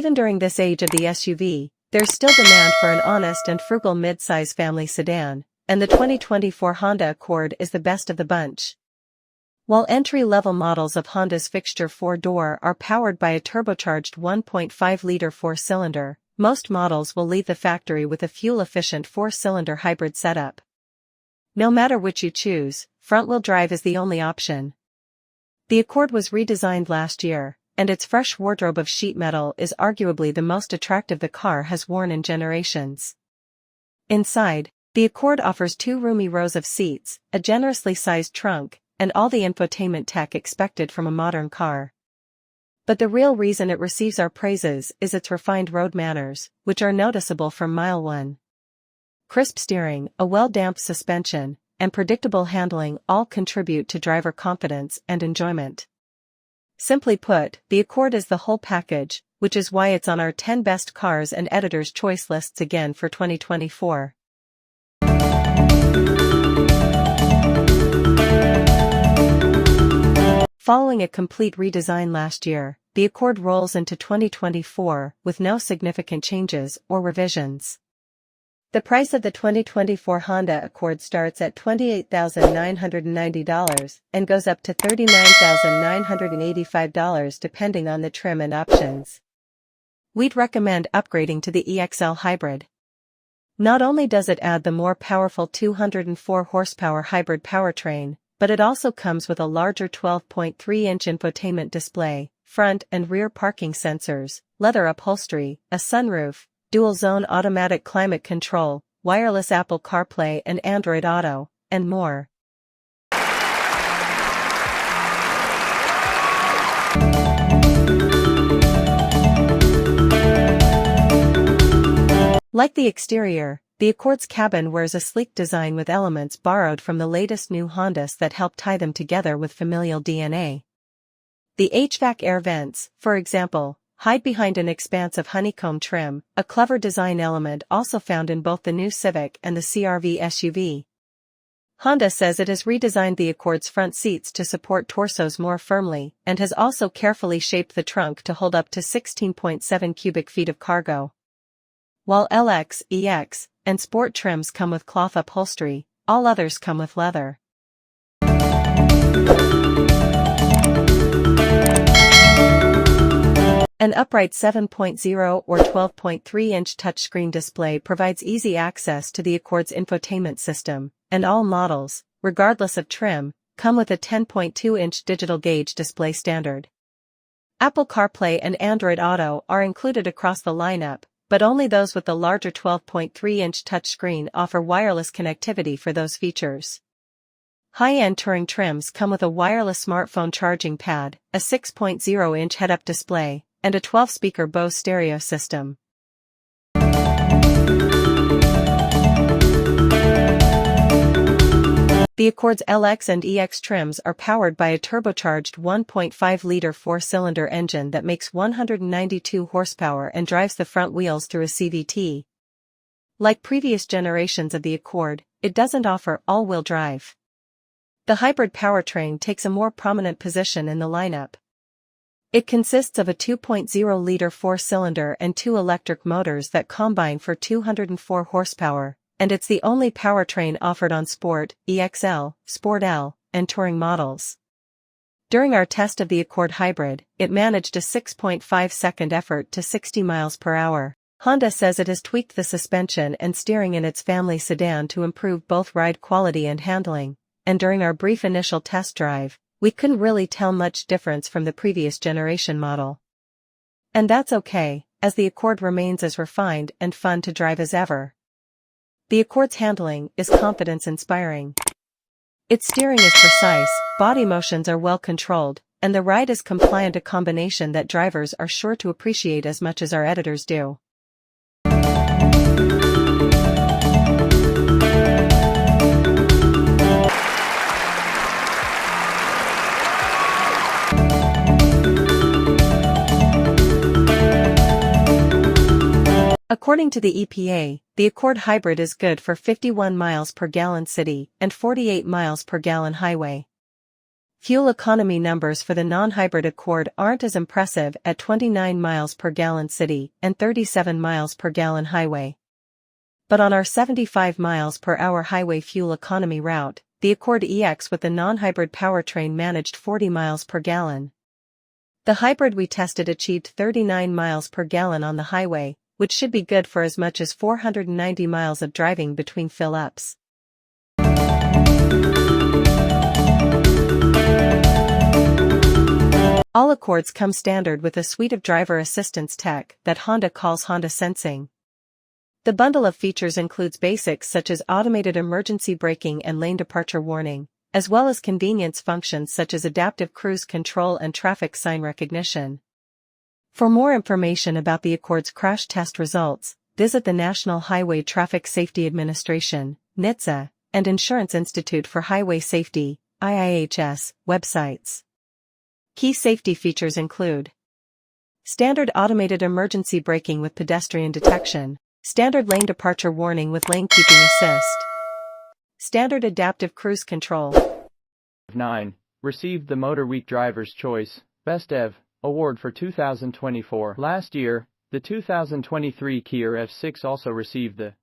even during this age of the SUV, there's still demand for an honest and frugal mid-size family sedan, and the 2024 Honda Accord is the best of the bunch. While entry-level models of Honda's fixture 4-door are powered by a turbocharged 1.5-liter four-cylinder, most models will leave the factory with a fuel-efficient four-cylinder hybrid setup. No matter which you choose, front-wheel drive is the only option. The Accord was redesigned last year, and its fresh wardrobe of sheet metal is arguably the most attractive the car has worn in generations. Inside, the Accord offers 2 roomy rows of seats, a generously sized trunk, and all the infotainment tech expected from a modern car. But the real reason it receives our praises is its refined road manners, which are noticeable from mile one. Crisp steering, a well-damped suspension, and predictable handling all contribute to driver confidence and enjoyment. Simply put, the Accord is the whole package, which is why it's on our 10 best cars and Editor's Choice lists again for 2024. Following a complete redesign last year, the Accord rolls into 2024 with no significant changes or revisions. The price of the 2024 Honda Accord starts at $28,990 and goes up to $39,985 depending on the trim and options. We'd recommend upgrading to the EXL Hybrid. Not only does it add the more powerful 204 horsepower hybrid powertrain, but it also comes with a larger 12.3-inch infotainment display, front and rear parking sensors, leather upholstery, a sunroof, dual-zone automatic climate control, wireless Apple CarPlay and Android Auto, and more. Like the exterior, the Accord's cabin wears a sleek design with elements borrowed from the latest new Hondas that help tie them together with familial DNA. The HVAC air vents, for example, hide behind an expanse of honeycomb trim, a clever design element also found in both the new Civic and the CR-V SUV. Honda says it has redesigned the Accord's front seats to support torsos more firmly and has also carefully shaped the trunk to hold up to 16.7 cubic feet of cargo. While LX, EX, and Sport trims come with cloth upholstery, all others come with leather. An upright 7.0 or 12.3-inch touchscreen display provides easy access to the Accord's infotainment system, and all models, regardless of trim, come with a 10.2-inch digital gauge display standard. Apple CarPlay and Android Auto are included across the lineup, but only those with the larger 12.3-inch touchscreen offer wireless connectivity for those features. High-end touring trims come with a wireless smartphone charging pad, a 6.0-inch head-up display, and a 12-speaker Bose stereo system. The Accord's LX and EX trims are powered by a turbocharged 1.5-liter four-cylinder engine that makes 192 horsepower and drives the front wheels through a CVT. Like previous generations of the Accord, it doesn't offer all-wheel drive. The hybrid powertrain takes a more prominent position in the lineup. It consists of a 2.0-liter four-cylinder and 2 electric motors that combine for 204 horsepower, and it's the only powertrain offered on Sport, EXL, Sport L, and Touring models. During our test of the Accord Hybrid, it managed a 6.5-second effort to 60 miles per hour. Honda says it has tweaked the suspension and steering in its family sedan to improve both ride quality and handling, and during our brief initial test drive, we couldn't really tell much difference from the previous generation model. And that's okay, as the Accord remains as refined and fun to drive as ever. The Accord's handling is confidence-inspiring. Its steering is precise, body motions are well controlled, and the ride is compliant, a combination that drivers are sure to appreciate as much as our editors do. According to the EPA, the Accord Hybrid is good for 51 miles per gallon city and 48 miles per gallon highway. Fuel economy numbers for the non-hybrid Accord aren't as impressive at 29 miles per gallon city and 37 miles per gallon highway. But on our 75 miles per hour highway fuel economy route, the Accord EX with the non-hybrid powertrain managed 40 miles per gallon. The hybrid we tested achieved 39 miles per gallon on the highway, which should be good for as much as 490 miles of driving between fill-ups. All Accords come standard with a suite of driver assistance tech that Honda calls Honda Sensing. The bundle of features includes basics such as automated emergency braking and lane departure warning, as well as convenience functions such as adaptive cruise control and traffic sign recognition. For more information about the Accord's crash test results, visit the National Highway Traffic Safety Administration, NHTSA, and Insurance Institute for Highway Safety, IIHS, websites. Key safety features include standard automated emergency braking with pedestrian detection, standard lane departure warning with lane keeping assist, standard adaptive cruise control. 9. Received the Motor Week Driver's Choice, Best EV, Award for 2024. Last year, the 2023 Kia F6 also received the